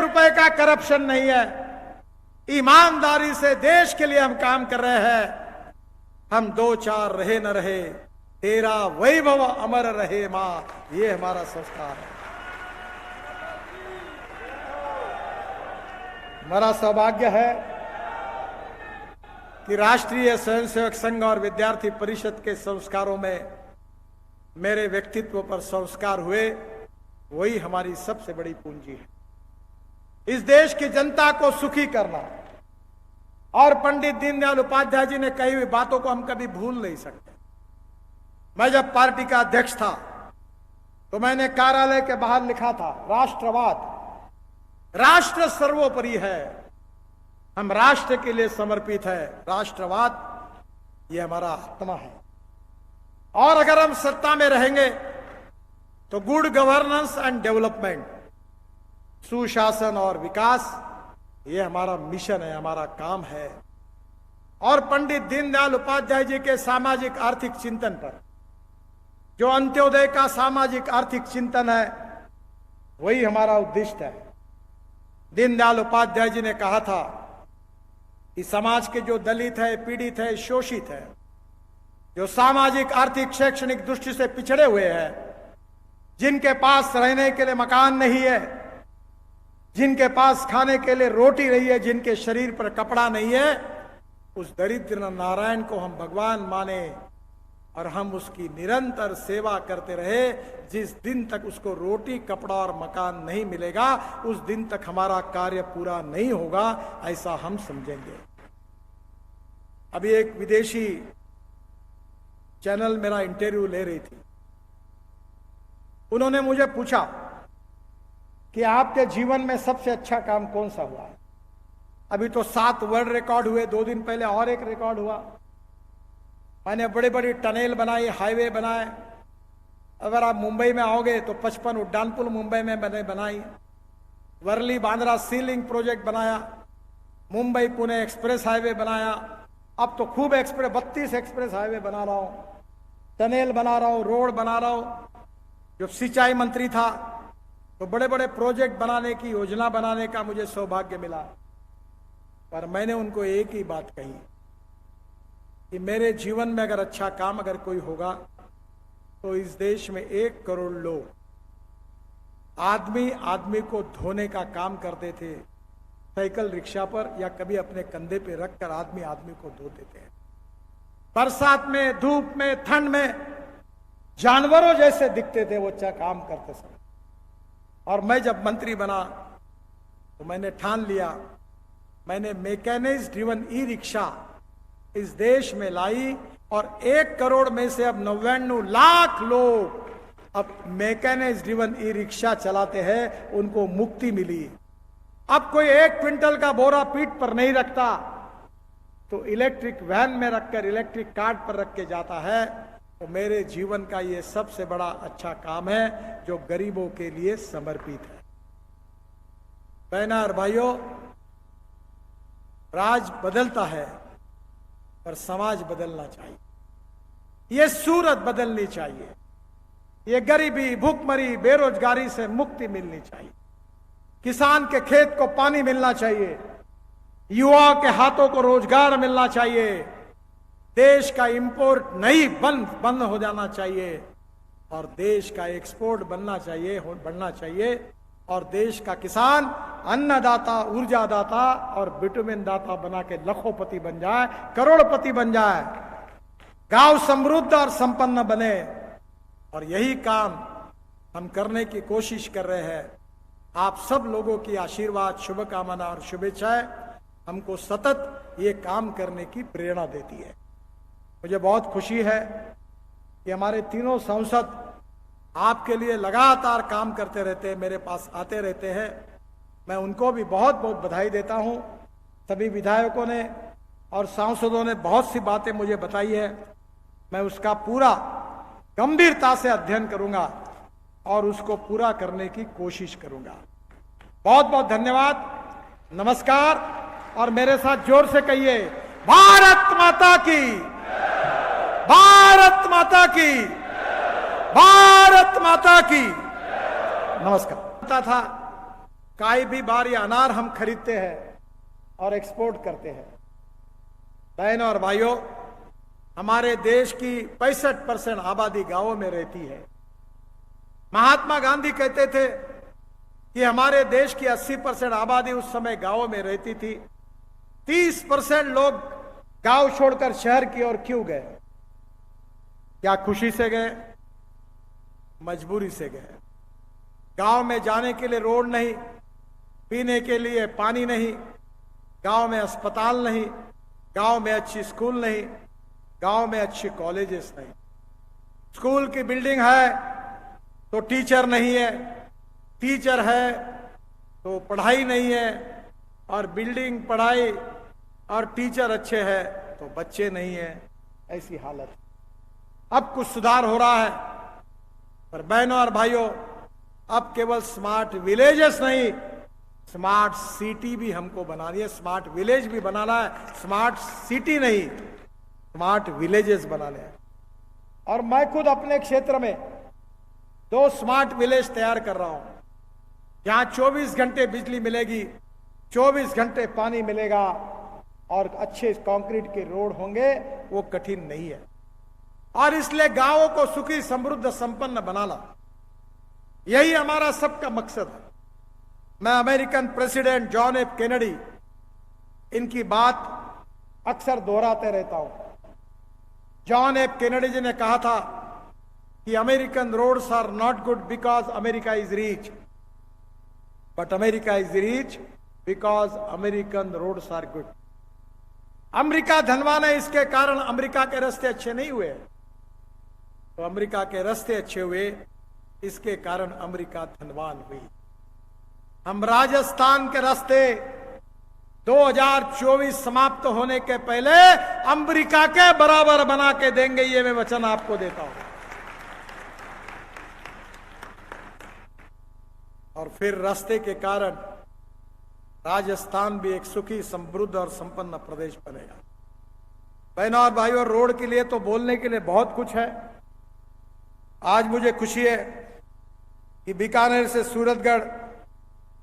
रुपए का करप्शन नहीं है। ईमानदारी से देश के लिए हम काम कर रहे हैं। हम दो चार रहे न रहे, तेरा वैभव अमर रहे मां, ये हमारा संस्कार है। हमारा सौभाग्य है कि राष्ट्रीय स्वयंसेवक संघ और विद्यार्थी परिषद के संस्कारों में मेरे व्यक्तित्व पर संस्कार हुए, वही हमारी सबसे बड़ी पूंजी है। इस देश की जनता को सुखी करना, और पंडित दीनदयाल उपाध्याय जी ने कही हुई बातों को हम कभी भूल नहीं सकते। मैं जब पार्टी का अध्यक्ष था तो मैंने कार्यालय के बाहर लिखा था, राष्ट्रवाद, राष्ट्र सर्वोपरि है, हम राष्ट्र के लिए समर्पित है, राष्ट्रवाद ये हमारा आत्मा है। और अगर हम सत्ता में रहेंगे तो गुड गवर्नेंस एंड डेवलपमेंट, सुशासन और विकास, ये हमारा मिशन है, हमारा काम है। और पंडित दीनदयाल उपाध्याय जी के सामाजिक आर्थिक चिंतन पर, जो अंत्योदय का सामाजिक आर्थिक चिंतन है, वही हमारा उद्देश्य है। दीनदयाल उपाध्याय जी ने कहा था कि समाज के जो दलित है, पीड़ित है, शोषित है, जो सामाजिक आर्थिक शैक्षणिक दृष्टि से पिछड़े हुए हैं, जिनके पास रहने के लिए मकान नहीं है, जिनके पास खाने के लिए रोटी नहीं है, जिनके शरीर पर कपड़ा नहीं है, उस दरिद्र नारायण को हम भगवान माने और हम उसकी निरंतर सेवा करते रहे। जिस दिन तक उसको रोटी, कपड़ा और मकान नहीं मिलेगा, उस दिन तक हमारा कार्य पूरा नहीं होगा, ऐसा हम समझेंगे। अभी एक विदेशी चैनल मेरा इंटरव्यू ले रही थी। उन्होंने मुझे पूछा कि आपके जीवन में सबसे अच्छा काम कौन सा हुआ। अभी तो 7 वर्ल्ड रिकॉर्ड हुए, 2 दिन पहले और एक रिकॉर्ड हुआ। मैंने बड़ी बड़ी टनल बनाई, हाईवे बनाए। अगर आप मुंबई में आओगे तो 55 उड्डान पुल मुंबई में मैंने बनाई। वर्ली बांद्रा सी लिंक प्रोजेक्ट बनाया, मुंबई पुणे एक्सप्रेस हाईवे बनाया। अब तो खूब एक्सप्रेस 32 एक्सप्रेस हाईवे बना रहा हूं, टनल बना रहा हूं, रोड बना रहा हूं। जब सिंचाई मंत्री था तो बड़े बड़े प्रोजेक्ट बनाने की, योजना बनाने का मुझे सौभाग्य मिला। पर मैंने उनको एक ही बात कही कि मेरे जीवन में अगर अच्छा काम अगर कोई होगा तो इस देश में 1 करोड़ लोग आदमी आदमी को धोने का काम करते थे, साइकिल रिक्शा पर या कभी अपने कंधे पे रखकर आदमी आदमी को धोते थे। बरसात में, धूप में, ठंड में जानवरों जैसे दिखते थे वो अच्छा काम करते समय। और मैं जब मंत्री बना तो मैंने ठान लिया, मैंने मैकेनाइज्ड ड्रिवन ई रिक्शा इस देश में लाई, और 1 करोड़ में से अब 99 लाख लोग अब मैकेनाइज्ड ड्रिवन ई रिक्शा चलाते हैं, उनको मुक्ति मिली। अब कोई 1 क्विंटल का बोरा पीठ पर नहीं रखता, तो इलेक्ट्रिक वैन में रखकर, इलेक्ट्रिक कार्ड पर रख के जाता है। तो मेरे जीवन का ये सबसे बड़ा अच्छा काम है जो गरीबों के लिए समर्पित है। बहना और भाइयों, राज बदलता है पर समाज बदलना चाहिए। ये सूरत बदलनी चाहिए। ये गरीबी, भूखमरी, बेरोजगारी से मुक्ति मिलनी चाहिए। किसान के खेत को पानी मिलना चाहिए, युवा के हाथों को रोजगार मिलना चाहिए, देश का इंपोर्ट नहीं बंद हो जाना चाहिए, और देश का एक्सपोर्ट बढ़ना चाहिए, और देश का किसान अन्नदाता, ऊर्जादाता और विटामिन दाता बना के लखोपति बन जाए, करोड़पति बन जाए, गांव समृद्ध और संपन्न बने। और यही काम हम करने की कोशिश कर रहे हैं। आप सब लोगों की आशीर्वाद, शुभकामना और शुभेच्छाएं हमको सतत ये काम करने की प्रेरणा देती है। मुझे बहुत खुशी है कि हमारे तीनों सांसद आपके लिए लगातार काम करते रहते हैं, मेरे पास आते रहते हैं। मैं उनको भी बहुत बहुत बधाई देता हूं। सभी विधायकों ने और सांसदों ने बहुत सी बातें मुझे बताई है, मैं उसका पूरा गंभीरता से अध्ययन करूंगा और उसको पूरा करने की कोशिश करूंगा। बहुत बहुत धन्यवाद, नमस्कार। और मेरे साथ जोर से कहिए, भारत माता की, भारत माता की, भारत माता की। नमस्कार। था काई भी बार या अनार हम खरीदते हैं और एक्सपोर्ट करते हैं। बहनों और भाइयों, हमारे देश की 65% आबादी गांवों में रहती है। महात्मा गांधी कहते थे कि हमारे देश की 80% आबादी उस समय गांवों में रहती थी। 30% लोग गांव छोड़कर शहर की ओर क्यों गए? क्या खुशी से गए? मजबूरी से गए। गांव में जाने के लिए रोड नहीं, पीने के लिए पानी नहीं, गांव में अस्पताल नहीं, गांव में अच्छी स्कूल नहीं, गांव में अच्छी कॉलेजेस नहीं। स्कूल की बिल्डिंग है तो टीचर नहीं है, टीचर है तो पढ़ाई नहीं है, और बिल्डिंग, पढ़ाई और टीचर अच्छे हैं तो बच्चे नहीं है। ऐसी हालत। अब कुछ सुधार हो रहा है, पर बहनों और भाइयों, अब केवल स्मार्ट विलेजेस नहीं, स्मार्ट सिटी भी हमको बनानी है। स्मार्ट विलेज भी बनाना है, स्मार्ट सिटी नहीं, स्मार्ट विलेजेस बनाने हैं। और मैं खुद अपने क्षेत्र में 2 स्मार्ट विलेज तैयार कर रहा हूं, जहां 24 घंटे बिजली मिलेगी, 24 घंटे पानी मिलेगा और अच्छे कंक्रीट के रोड होंगे। वो कठिन नहीं है। और इसलिए गांवों को सुखी, समृद्ध, संपन्न बनाना, यही हमारा सबका मकसद है। मैं American president John F Kennedy, इनकी बात अक्सर दोहराते रहता हूं। जॉन एफ कैनेडी जी ने कहा था कि American roads are not good because America is rich, but America is rich because American roads are good. America धनवान है, इसके कारण अमेरिका के रास्ते अच्छे नहीं हुए, तो अमेरिका के रास्ते अच्छे हुए, इसके कारण अमेरिका धनवान हुई। हम राजस्थान के रास्ते 2024 समाप्त होने के पहले अमेरिका के बराबर बना के देंगे, ये मैं वचन आपको देता हूं। और फिर रास्ते के कारण राजस्थान भी एक सुखी, समृद्ध और संपन्न प्रदेश बनेगा। बहनों और भाइयों, रोड के लिए तो बोलने के लिए बहुत कुछ है। आज मुझे खुशी है कि बीकानेर से Suratgarh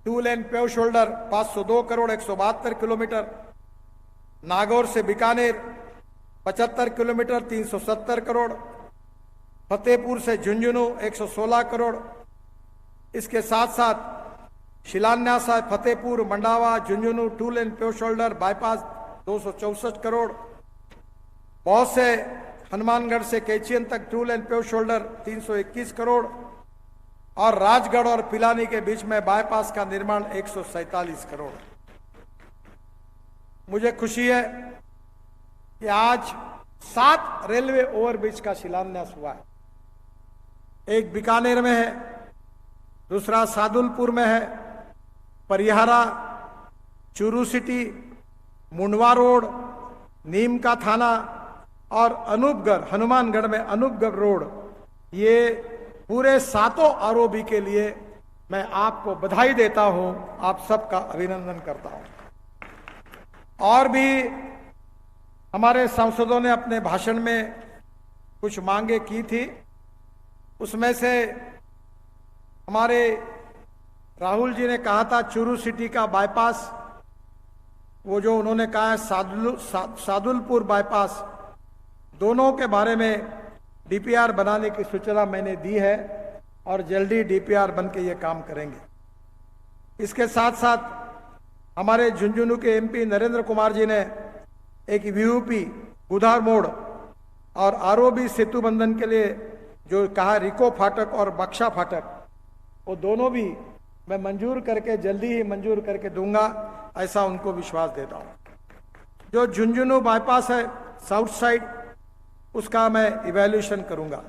2 lane pave shoulder 502 crore 172 kilometre, Nagaur से बीकानेर 75 किलोमीटर 370 करोड़, फतेहपुर से झुंझुनू 116 करोड़, इसके साथ साथ शिलान्यास है Fatehpur, Mandawa, Jhunjhunu 2 lane pave shoulder bypass 264 crore, बहुत से हनुमानगढ़ से कैचियन तक 2 लेन पेव शोल्डर 321 करोड़, और राजगढ़ और पिलानी के बीच में बाईपास का निर्माण 147 करोड़। मुझे खुशी है कि आज 7 रेलवे ओवरब्रिज का शिलान्यास हुआ है। एक बीकानेर में है, दूसरा सादुलपुर में है, परिहारा, चूरू सिटी, मुंडवा रोड, नीम का थाना और अनूपगढ़, हनुमानगढ़ में अनूपगढ़ रोड। ये पूरे 7 आरओबी के लिए मैं आपको बधाई देता हूं, आप सबका अभिनंदन करता हूं। और भी हमारे सांसदों ने अपने भाषण में कुछ मांगे की थी, उसमें से हमारे राहुल जी ने कहा था चूरू सिटी का बाईपास, वो जो उन्होंने कहा है सादुलपुर बाईपास, दोनों के बारे में डीपीआर बनाने की सूचना मैंने दी है और जल्दी डीपीआर बन के ये काम करेंगे। इसके साथ साथ हमारे झुंझुनू के एमपी नरेंद्र कुमार जी ने एक वीयूपी गुधार मोड़ और आरओबी सेतु बंधन के लिए जो कहा रिको फाटक और बक्शा फाटक, वो दोनों भी मैं मंजूर करके जल्दी ही मंजूर करके दूंगा, ऐसा उनको विश्वास देता हूं। जो झुंझुनू बाईपास है साउथ साइड, उसका मैं इवैल्यूएशन करूंगा।